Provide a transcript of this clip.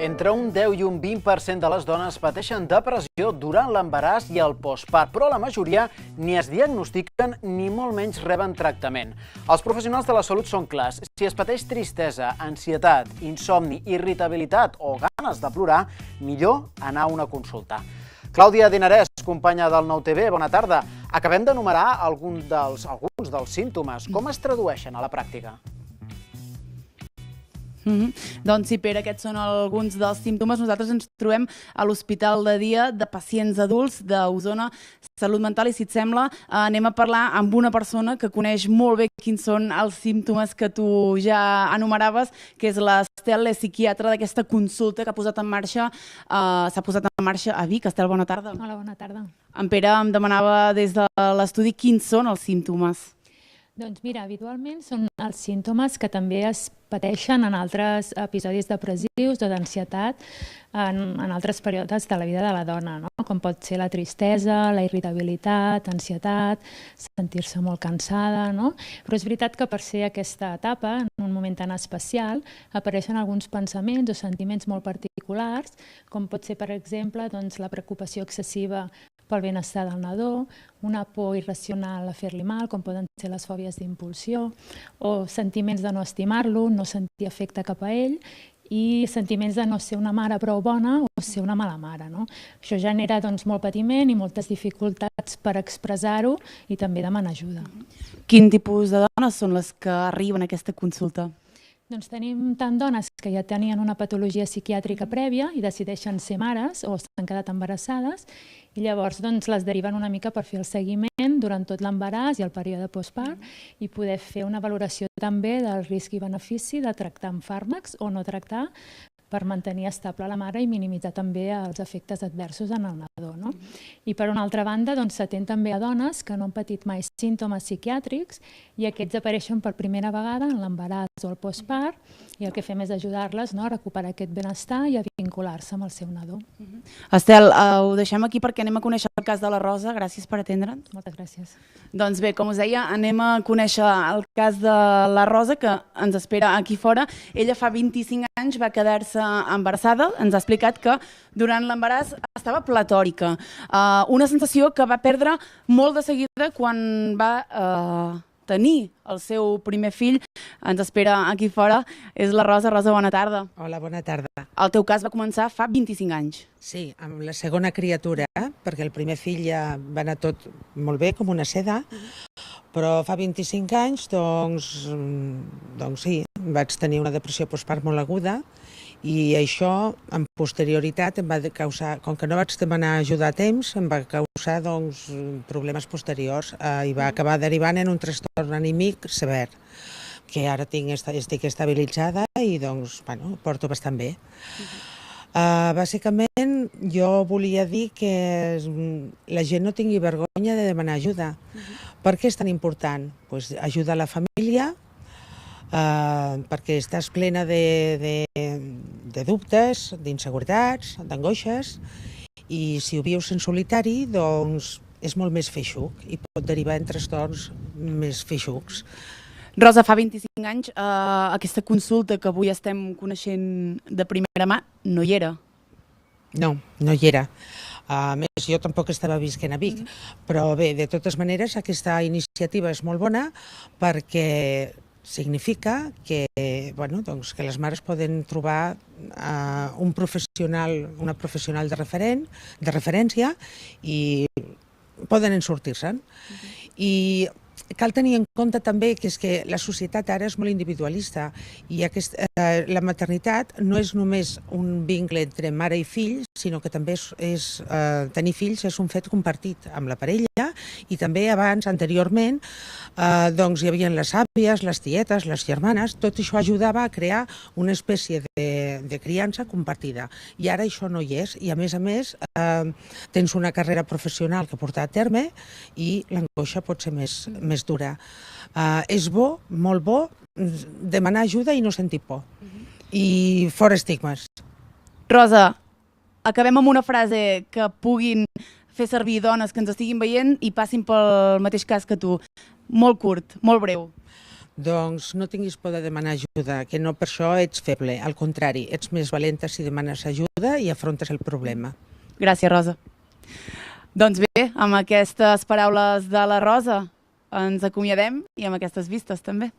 Entre un 10 i un 20% de les dones pateixen depressió durant l'embaràs i el postpart, però la majoria ni es diagnostiquen ni molt menys reben tractament. Els professionals de la salut són clars. Si es pateix tristesa, ansietat, insomni, irritabilitat o ganes de plorar, millor anar a una consulta. Clàudia Dinarès, companya del Nou TV, bona tarda. Acabem d'enumerar alguns dels símptomes. Com es tradueixen a la pràctica? Doncs sí, Pere, aquests són alguns dels símptomes. Nosaltres ens trobem a l'Hospital de Dia de Pacients Adults d'Osona Salut Mental i, si et sembla, anem a parlar amb una persona que coneix molt bé quins són els símptomes que tu ja enumeraves, que és l'Estel, la psiquiatra d'aquesta consulta que s'ha posat en marxa a Vic. Estel, bona tarda. Hola, bona tarda. En Pere em demanava des de l'estudi quins són els símptomes. Doncs mira, habitualment són els símptomes que també es pateixen en altres episodis depressius o d'ansietat en altres períodes de la vida de la dona, no? Com pot ser la tristesa, la irritabilitat, ansietat, sentir-se molt cansada, no? Però és veritat que per ser aquesta etapa, en un moment tan especial, apareixen alguns pensaments o sentiments molt particulars, com pot ser, per exemple, doncs, la preocupació excessiva pel benestar del nadó, una por irracional a fer-li mal, com poden ser les fòbies d'impulsió, o sentiments de no estimar-lo, no sentir afecte cap a ell, i sentiments de no ser una mare prou bona o ser una mala mare, no? Això genera doncs, molt patiment i moltes dificultats per expressar-ho i també demanar ajuda. Quin tipus de dones són les que arriben a aquesta consulta? Doncs tenim tant dones que ja tenien una patologia psiquiàtrica prèvia i decideixen ser mares o s'han quedat embarassades i llavors doncs, les deriven una mica per fer el seguiment durant tot l'embaràs i el període postpart i poder fer una valoració també del risc i benefici de tractar amb fàrmacs o no tractar per mantenir estable la mare i minimitzar també els efectes adversos en el nadó, no? I per una altra banda, doncs, s'atén també a dones que no han patit mai símptomes psiquiàtrics i aquests apareixen per primera vegada en l'embaràs o el postpart i el que fem és ajudar-les, no, a recuperar aquest benestar i a vincular-se amb el seu nadó. Estel, ho deixem aquí perquè anem a conèixer el cas de la Rosa. Gràcies per atendre'ns. Moltes gràcies. Doncs bé, com us deia, anem a conèixer el cas de la Rosa, que ens espera aquí fora. Ella fa 25 anys va quedar-se embarassada. Ens ha explicat que durant l'embaràs estava platòrica. Una sensació que va perdre molt de seguida quan va tenir el seu primer fill. Ens espera aquí fora. És la Rosa. Rosa, bona tarda. Hola, bona tarda. El teu cas va començar fa 25 anys. Sí, amb la segona criatura, perquè el primer fill ja va anar tot molt bé, com una seda, però fa 25 anys, doncs sí, vaig tenir una depressió postpart molt aguda i això, amb posterioritat, em va causar, com que no vaig demanar ajuda a temps, em va causar doncs, problemes posteriors i va acabar derivant en un trastorn anímic sever, que ara estic estabilitzada i doncs, bueno, porto bastant bé. Bàsicament, jo volia dir que la gent no tingui vergonya de demanar ajuda. Per què és tan important? Pues ajuda a la família, perquè estàs plena de dubtes, d'inseguretats, d'angoixes, i si ho vius en solitari, doncs és molt més feixuc i pot derivar en trastorns més feixucs. Rosa, fa 25 anys aquesta consulta que avui estem coneixent de primera mà no hi era. No, no hi era. A més, jo tampoc estava visquent a Vic, però bé, de totes maneres, aquesta iniciativa és molt bona perquè significa que, bueno, doncs, que les mares poden trobar una professional de referència i poden sortir-se'n. I cal tenir en compte també que és que la societat ara és molt individualista i la maternitat no és només un vincle entre mare i fill, sinó que també tenir fills és un fet compartit amb la parella i també abans, anteriorment, doncs hi havia les àvies, les tietes, les germanes, tot això ajudava a crear una espècie de criança compartida. I ara això no hi és i a més tens una carrera professional que portar a terme i l'angoixa pot ser més dura. És bo, molt bo, demanar ajuda i no sentir por. I fora estigmes. Rosa, acabem amb una frase que puguin fer servir dones que ens estiguin veient i passin pel mateix cas que tu. Molt curt, molt breu. doncs no tinguis por de demanar ajuda, que no per això ets feble, al contrari, ets més valenta si demanes ajuda i afrontes el problema. Gràcies, Rosa. Doncs bé, amb aquestes paraules de la Rosa ens acomiadem i amb aquestes vistes també.